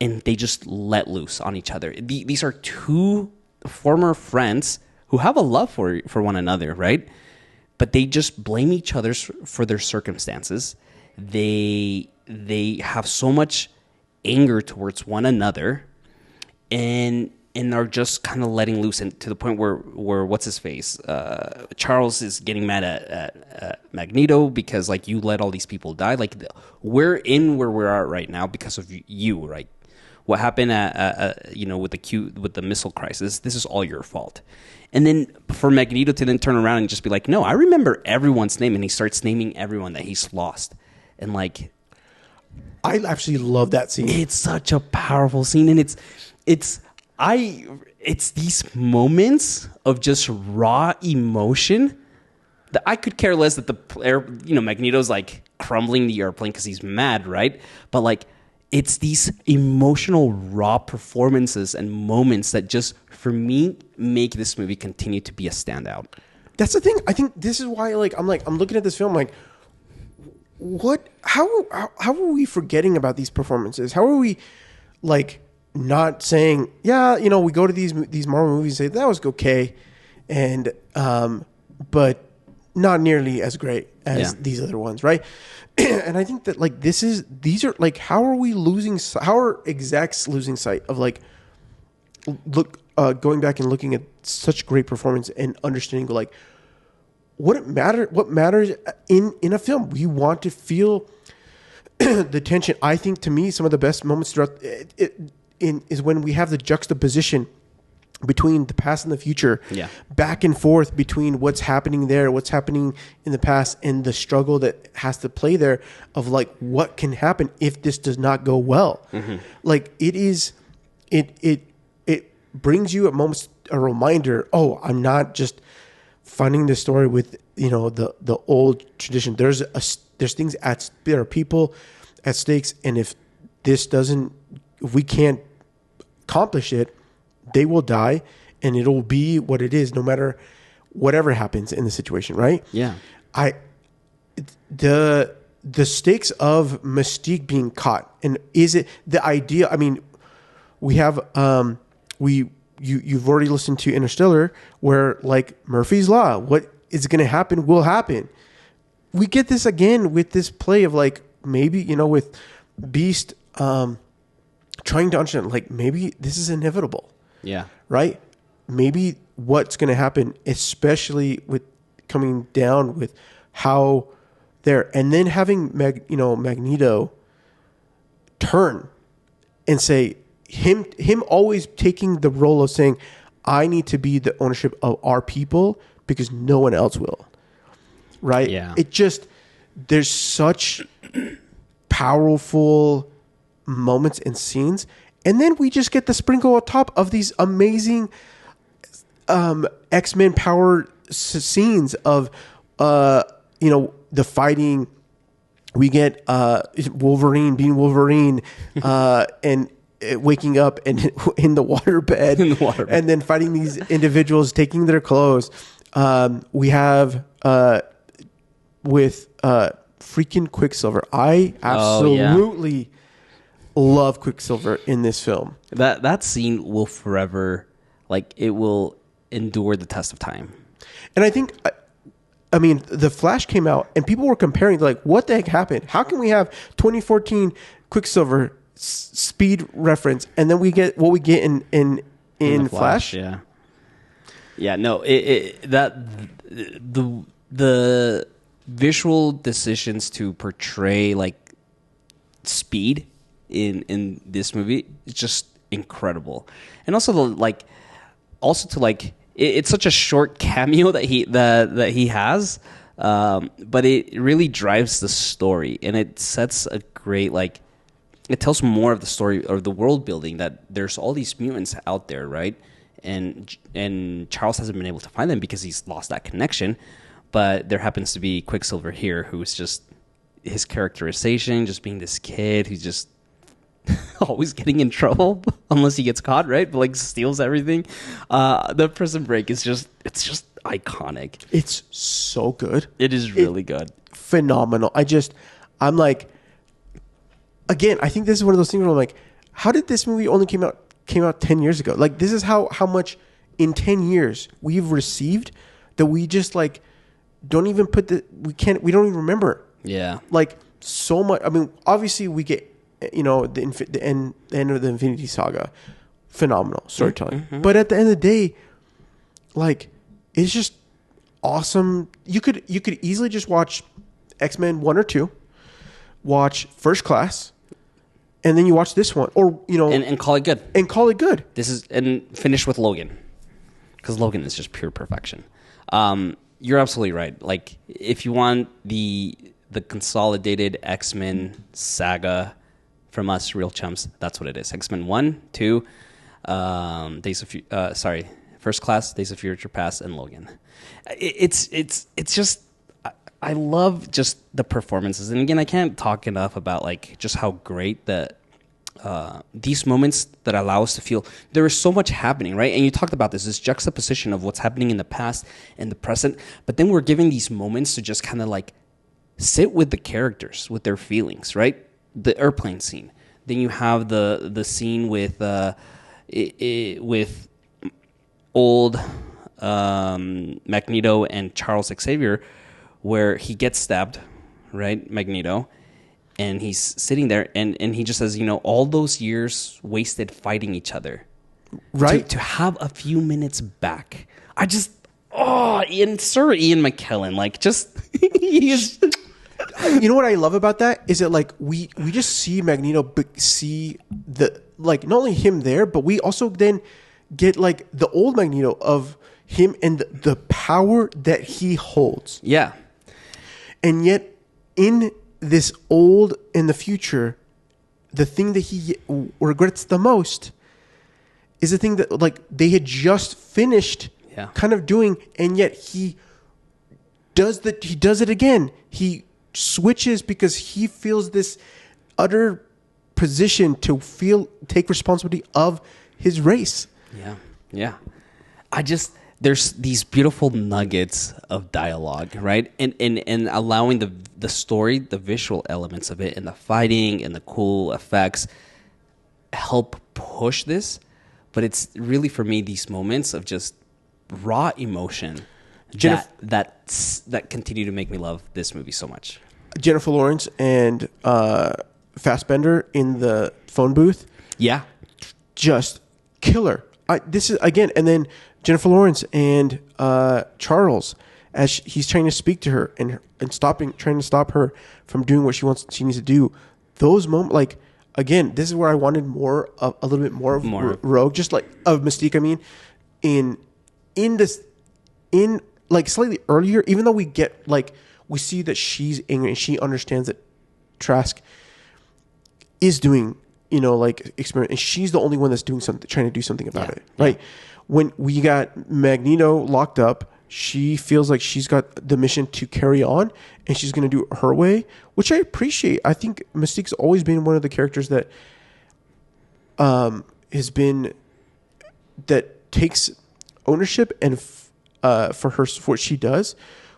Speaker 1: and they just let loose on each other. These are two former friends who have a love for one another, right? But they just blame each other for their circumstances. They have so much anger towards one another, and are just kind of letting loose, and to the point where what's his face, Charles is getting mad at Magneto because like you let all these people die. Like we're in where we are right now because of you, right? What happened with the missile crisis? This is all your fault. And then for Magneto to then turn around and just be like, no, I remember everyone's name, and he starts naming everyone that he's lost, and like
Speaker 2: I actually love that scene.
Speaker 1: It's such a powerful scene, and it's these moments of just raw emotion that I could care less that Magneto's like crumbling the airplane because he's mad, right? But like it's these emotional raw performances and moments that just for me make this movie continue to be a standout.
Speaker 2: That's the thing. I think this is why I'm looking at this film like, what? How are we forgetting about these performances? How are we like not saying, yeah, we go to these Marvel movies and say that was okay, and but not nearly as great as these other ones, right? And I think that like these are like, how are execs losing sight of like going back and looking at such great performance and understanding like what matters in a film. We want to feel the tension. I think to me some of the best moments throughout is when we have the juxtaposition between the past and the future, back and forth between what's happening there, what's happening in the past, and the struggle that has to play there of like what can happen if this does not go well. Mm-hmm. Like it brings you at moments a reminder. Oh, I'm not just finding the story with the old tradition. There's things there are people at stakes, and if we can't accomplish it, they will die, and it'll be what it is, no matter whatever happens in the situation, right?
Speaker 1: Yeah.
Speaker 2: The stakes of Mystique being caught, and is it the idea? I mean, we have you've already listened to Interstellar, where like Murphy's Law, what is going to happen will happen. We get this again with this play of like maybe with Beast trying to understand like maybe this is inevitable.
Speaker 1: Yeah.
Speaker 2: Right? Maybe what's going to happen, especially with coming down with how there, and then having Magneto turn and say him always taking the role of saying, I need to be the ownership of our people because no one else will. Right?
Speaker 1: Yeah.
Speaker 2: It just, there's such powerful moments and scenes. And then we just get the sprinkle on top of these amazing X-Men power scenes of, the fighting. We get Wolverine being Wolverine and waking up and in the waterbed, and then fighting these individuals, taking their clothes. We have with freaking Quicksilver. I absolutely love Quicksilver in this film.
Speaker 1: That scene will forever, like, it will endure the test of time.
Speaker 2: And I think, I mean, The Flash came out and people were comparing, like, what the heck happened? How can we have 2014 Quicksilver speed reference and then we get what we get in Flash?
Speaker 1: Yeah. Yeah, no, the visual decisions to portray like speed in this movie is just incredible. And also it's such a short cameo that he has, but it really drives the story, and it sets a great, like, it tells more of the story or the world building, that there's all these mutants out there, right? And Charles hasn't been able to find them because he's lost that connection. But there happens to be Quicksilver here, who's just, his characterization, just being this kid who's just always getting in trouble unless he gets caught, right? But like steals everything. The Prison Break is just iconic.
Speaker 2: It's so good.
Speaker 1: It is really good.
Speaker 2: Phenomenal. I'm like, again, I think this is one of those things where I'm like, how did this movie only came out 10 years ago? Like, this is how much in 10 years we've received that we just like don't even we don't even remember.
Speaker 1: Yeah.
Speaker 2: Like, so much. I mean, obviously we get, the end of the Infinity Saga, phenomenal storytelling. Mm-hmm. But at the end of the day, like, it's just awesome. You could easily just watch X-Men 1 or 2, watch First Class, and then you watch this one, or
Speaker 1: and call it good.
Speaker 2: And call it good.
Speaker 1: And finish with Logan, because Logan is just pure perfection. You're absolutely right. Like, if you want the consolidated X-Men saga from us, real chumps, that's what it is. X-Men 1, 2, First Class, Days of Future Past, and Logan. It's just, I love just the performances. And again, I can't talk enough about like just how great that these moments that allow us to feel there is so much happening, right? And you talked about this juxtaposition of what's happening in the past and the present, but then we're giving these moments to just kind of like sit with the characters, with their feelings, right? The airplane scene. Then you have the scene with old Magneto and Charles Xavier, where he gets stabbed, right? Magneto. And he's sitting there, and he just says, all those years wasted fighting each other.
Speaker 2: Right.
Speaker 1: To have a few minutes back. Ian McKellen, like, just, he is...
Speaker 2: You know what I love about that is that, like, we just see Magneto see the, like, not only him there, but we also then get like the old Magneto of him and the power that he holds.
Speaker 1: Yeah.
Speaker 2: And yet in this old, in the future, the thing that he regrets the most is the thing that, like, they had just finished
Speaker 1: Yeah.
Speaker 2: kind of doing, and yet he does it again. He switches because he feels this utter position to take responsibility of his race.
Speaker 1: Yeah. Yeah. There's these beautiful nuggets of dialogue, right? And allowing the story, the visual elements of it, and the fighting and the cool effects help push this. But it's really, for me, these moments of just raw emotion that continue to make me love this movie so much.
Speaker 2: Jennifer Lawrence and Fassbender in the phone booth.
Speaker 1: Yeah.
Speaker 2: Just killer. This is again, and then Jennifer Lawrence and Charles as he's trying to speak to her and trying to stop her from doing what she needs to do. Those moments, like again, this is where I wanted a little bit more of Rogue, just like of Mystique. I mean, in like slightly earlier, even though we see that she's angry and she understands that Trask is doing, experiment, and she's the only one that's doing something, trying to do something about it, right? Yeah. When we got Magneto locked up, she feels like she's got the mission to carry on, and she's going to do it her way, which I appreciate. I think Mystique's always been one of the characters that takes ownership and for for what she does,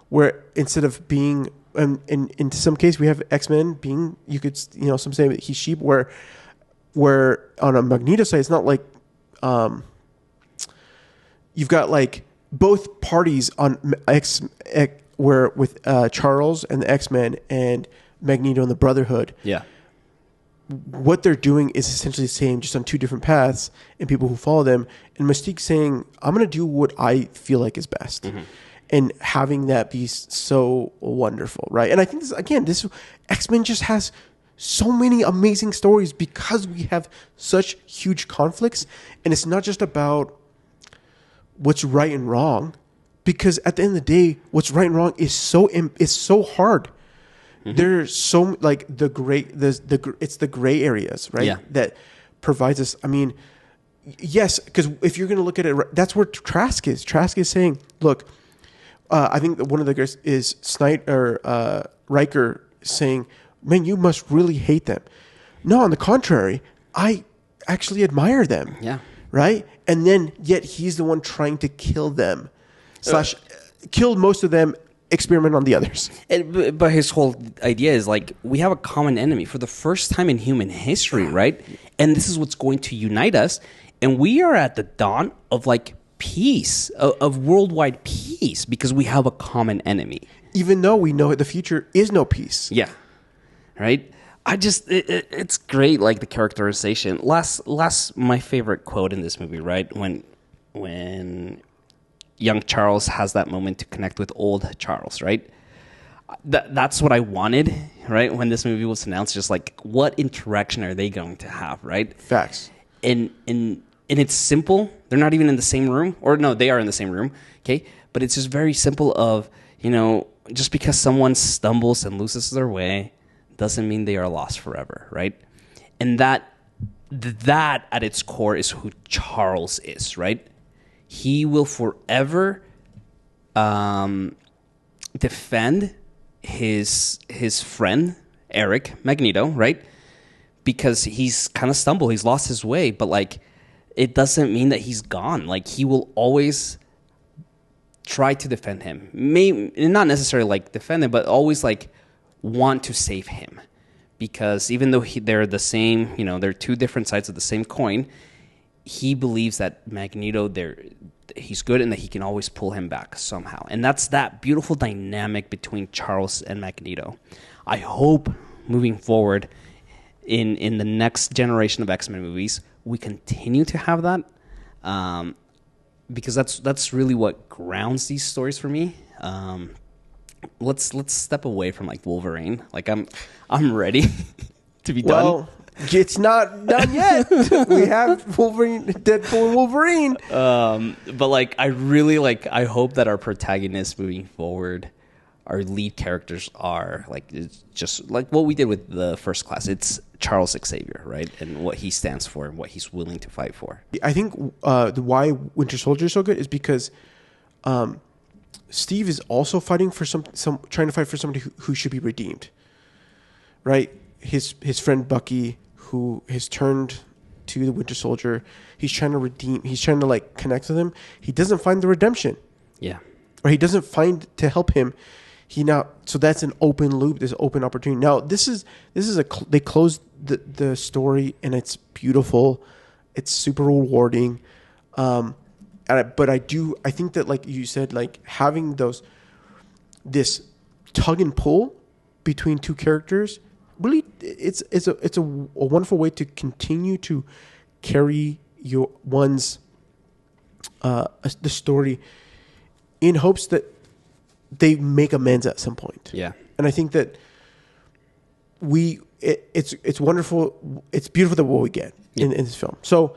Speaker 2: where instead of being and in some case we have X-Men being, you could some say that he's sheep, where on a Magneto side it's not like you've got like both parties on where with Charles and the X-Men and Magneto and the Brotherhood.
Speaker 1: Yeah.
Speaker 2: What they're doing is essentially the same, just on two different paths, and people who follow them. And Mystique saying, I'm going to do what I feel like is best. Mm-hmm. And having that be so wonderful, right? And I think this X-Men just has so many amazing stories because we have such huge conflicts. And it's not just about what's right and wrong, because at the end of the day, what's right and wrong is so hard. Mm-hmm. There's so like it's the gray areas, right?
Speaker 1: Yeah.
Speaker 2: That provides us. I mean, yes, because if you're going to look at it, that's where Trask is. Trask is saying, look, I think that one of the guys is Riker saying, man, you must really hate them. No, on the contrary, I actually admire them.
Speaker 1: Yeah.
Speaker 2: Right? And then yet he's the one trying to kill them, kill most of them, experiment on the others.
Speaker 1: But his whole idea is like, we have a common enemy for the first time in human history, right? And this is what's going to unite us. And we are at the dawn of like peace, of worldwide peace, because we have a common enemy.
Speaker 2: Even though we know the future is no peace.
Speaker 1: Yeah. Right? It's great, like the characterization. Last my favorite quote in this movie, right? When young Charles has that moment to connect with old Charles, right? That's what I wanted, right? When this movie was announced, just like, what interaction are they going to have, right?
Speaker 2: Facts.
Speaker 1: And it's simple. They're not even in the same room, or no, they are in the same room, okay? But it's just very simple of, just because someone stumbles and loses their way doesn't mean they are lost forever, right? And that at its core is who Charles is, right? He will forever defend his friend Eric Magneto, right? Because he's kind of stumbled, he's lost his way, but like it doesn't mean that he's gone. Like he will always try to defend him. Maybe not necessarily like defend him, but always like want to save him, because even though they're the same, they're two different sides of the same coin. He believes that Magneto, he's good and that he can always pull him back somehow. And that's that beautiful dynamic between Charles and Magneto. I hope moving forward in the next generation of X-Men movies, we continue to have that, because that's really what grounds these stories for me. Let's step away from like Wolverine. Like I'm ready to be done.
Speaker 2: Well, it's not done yet. We have Wolverine, Deadpool Wolverine.
Speaker 1: But like I hope that our protagonists moving forward, our lead characters are like, it's just like what we did with the First Class. It's Charles Xavier, right? And what he stands for and what he's willing to fight for.
Speaker 2: I think why Winter Soldier is so good is because Steve is also fighting for trying to fight for somebody who should be redeemed, right? His friend Bucky, who has turned to the Winter Soldier, he's trying to redeem. He's trying to like connect with him. He doesn't find the redemption,
Speaker 1: Yeah.
Speaker 2: or he doesn't find to help him. So that's an open loop. This open opportunity. Now they closed the story and it's beautiful. It's super rewarding. But I think that, like you said, like having this tug and pull between two characters, really, it's a wonderful way to continue to carry the story in hopes that they make amends at some point.
Speaker 1: Yeah.
Speaker 2: And I think that it's wonderful. It's beautiful that what we get in this film. So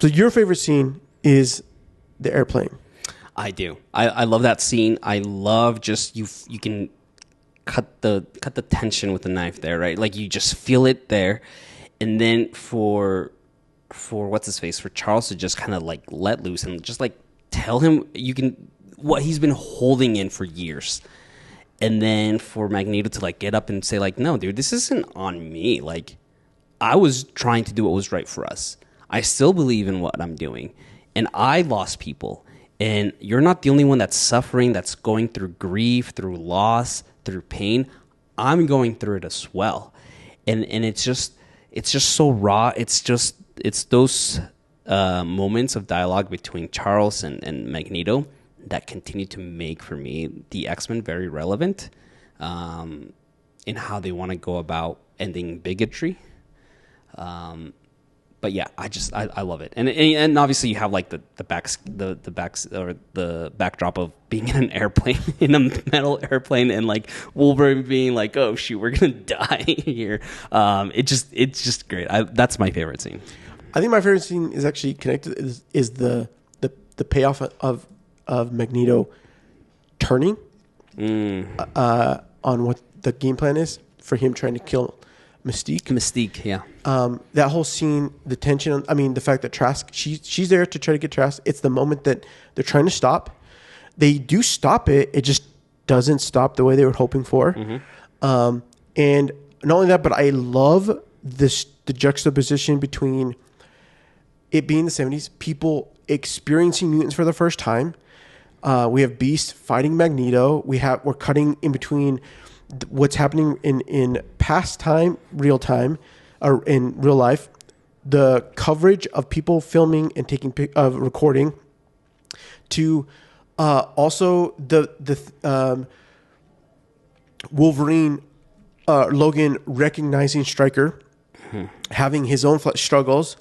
Speaker 2: your favorite scene is the airplane.
Speaker 1: I do. I love that scene. I love just you can cut the tension with the knife there, right? Like you just feel it there. And then for what's his face, for Charles to just kind of like let loose and just like tell him what he's been holding in for years. And then for Magneto to like get up and say like, no, dude, this isn't on me. Like I was trying to do what was right for us. I still believe in what I'm doing. And I lost people. And you're not the only one that's suffering, that's going through grief, through loss, through pain. I'm going through it as well. And it's just so raw. It's those moments of dialogue between Charles and Magneto that continue to make, for me, the X-Men very relevant in how they want to go about ending bigotry. But yeah, I love it, and obviously you have like the backdrop of being in an airplane, in a metal airplane, and like Wolverine being like, "Oh shoot, we're gonna die here." It's just great. That's my favorite scene.
Speaker 2: I think my favorite scene is actually connected is the payoff of Magneto turning on what the game plan is for him trying to kill Mystique, yeah. That whole scene, the tension. I mean, the fact that Trask, she's there to try to get Trask. It's the moment that they're trying to stop. They do stop it. It just doesn't stop the way they were hoping for. Mm-hmm. And not only that, but I love the juxtaposition between it being the 70s, people experiencing mutants for the first time. We have Beast fighting Magneto. We're cutting in between what's happening in past time, real time, or in real life, the coverage of people filming and taking recording, to also the Wolverine, Logan recognizing Stryker, having his own struggles,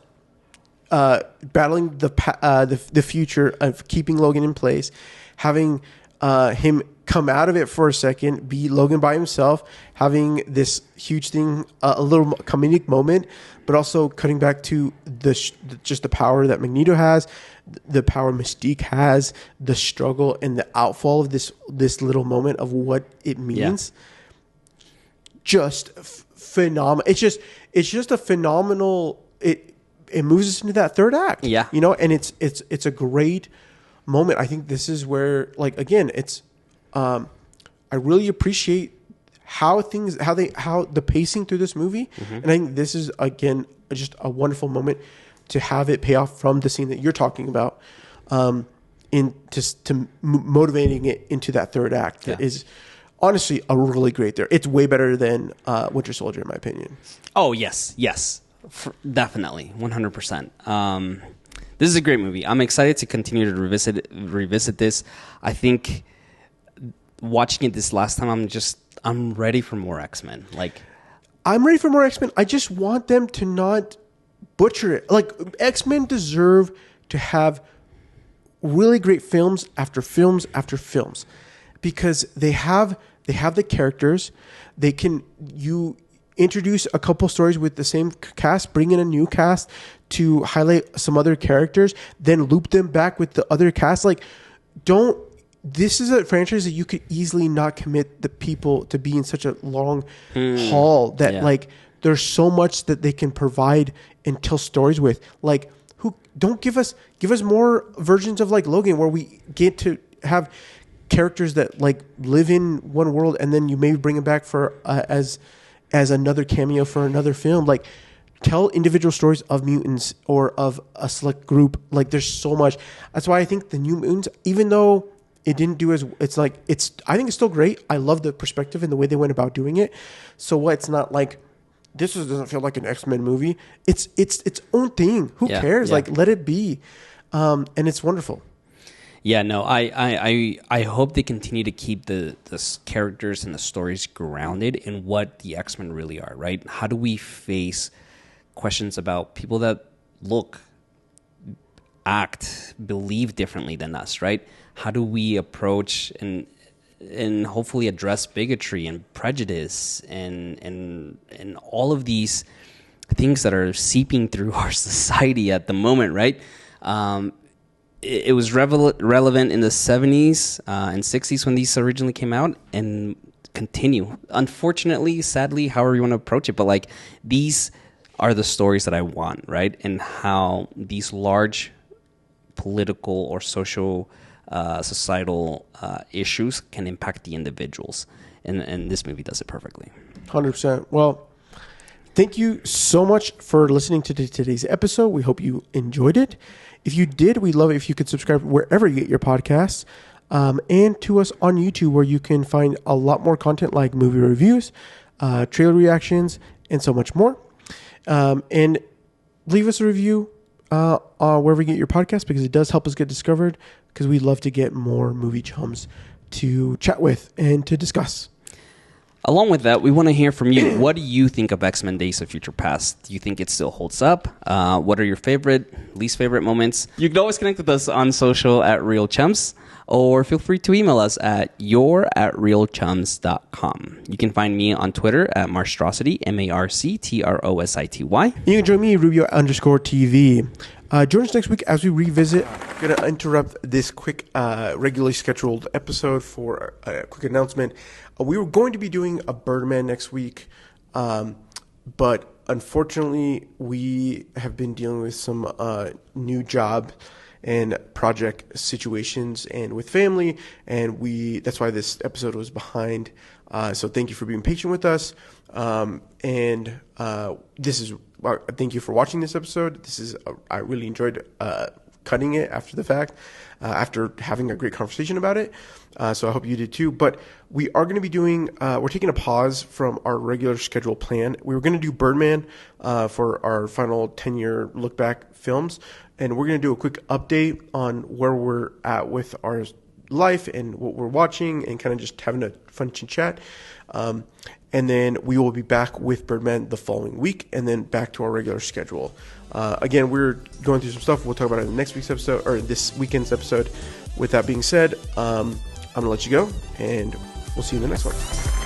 Speaker 2: battling the future of keeping Logan in place, having him come out of it for a second, be Logan by himself, having this huge thing, a little comedic moment, but also cutting back to just the power that Magneto has, the power Mystique has, the struggle and the outfall of this little moment of what it means. Yeah. Just phenomenal. It's just a phenomenal. It moves us into that third act.
Speaker 1: Yeah,
Speaker 2: and it's a great moment. I think this is where, like, again, it's. I really appreciate how the pacing through this movie, and I think this is again just a wonderful moment to have it pay off from the scene that you're talking about, to motivating it into that third act. That is honestly a really great there. It's way better than Winter Soldier, in my opinion.
Speaker 1: Oh yes, definitely, 100%. This is a great movie. I'm excited to continue to revisit this. I think watching it this last time, I'm ready for more X-Men. Like,
Speaker 2: I'm ready for more X-Men. I just want them to not butcher it. Like, X-Men deserve to have really great films after films after films, because they have the characters. You introduce a couple stories with the same cast, bring in a new cast to highlight some other characters, then loop them back with the other cast. Like, this is a franchise that you could easily not commit the people to be in such a long haul that like there's so much that they can provide and tell stories with. Like, Who don't give us more versions of like Logan, where we get to have characters that like live in one world, and then you maybe bring them back for as another cameo for another film. Like, tell individual stories of mutants or of a select group. Like, there's so much. That's why I think the New Mutants, even though it didn't do as, I think it's still great. I love the perspective and the way they went about doing it. So it's not like doesn't feel like an X-Men movie. It's its own thing. Who cares?
Speaker 1: Yeah.
Speaker 2: Like, let it be. And it's wonderful.
Speaker 1: Yeah, no, I hope they continue to keep the characters and the stories grounded in what the X-Men really are, right? How do we face questions about people that look, act, believe differently than us, right? How do we approach and hopefully address bigotry and prejudice and all of these things that are seeping through our society at the moment, right? It was relevant in the 70s and 60s when these originally came out, and continue. Unfortunately, sadly, however you want to approach it, but like, these are the stories that I want, right? And how these large political or social, societal issues can impact the individuals. And this movie does it perfectly.
Speaker 2: 100%. Well, thank you so much for listening to today's episode. We hope you enjoyed it. If you did, we'd love it if you could subscribe wherever you get your podcasts, and to us on YouTube, where you can find a lot more content like movie reviews, trailer reactions, and so much more. And leave us a review wherever you get your podcast, because it does help us get discovered, because we'd love to get more movie chums to chat with and to discuss.
Speaker 1: Along with that, we want to hear from you. What do you think of X-Men Days of Future Past? Do you think it still holds up? What are your favorite, least favorite moments? You can always connect with us on social at Real Chums, or feel free to email us at your@realchums.com. You can find me on Twitter at Marstrosity, MarCtrosity.
Speaker 2: You can join me, Rubio_TV. Join us next week as we revisit. I'm going to interrupt this quick, regularly scheduled episode for a quick announcement. We were going to be doing a Birdman next week, but unfortunately, we have been dealing with some new job and project situations and with family, and that's why this episode was behind. So thank you for being patient with us. Thank you for watching this episode. I really enjoyed cutting it after the fact, after having a great conversation about it. So I hope you did too. But we are going to be we're taking a pause from our regular scheduled plan. We were going to do Birdman for our final 10-year look back films. And we're going to do a quick update on where we're at with our life and what we're watching, and kind of just having a fun chat. And then we will be back with Birdman the following week, and then back to our regular schedule. Again, we're going through some stuff. We'll talk about it in next week's episode, or this weekend's episode. With that being said, I'm going to let you go, and we'll see you in the next one.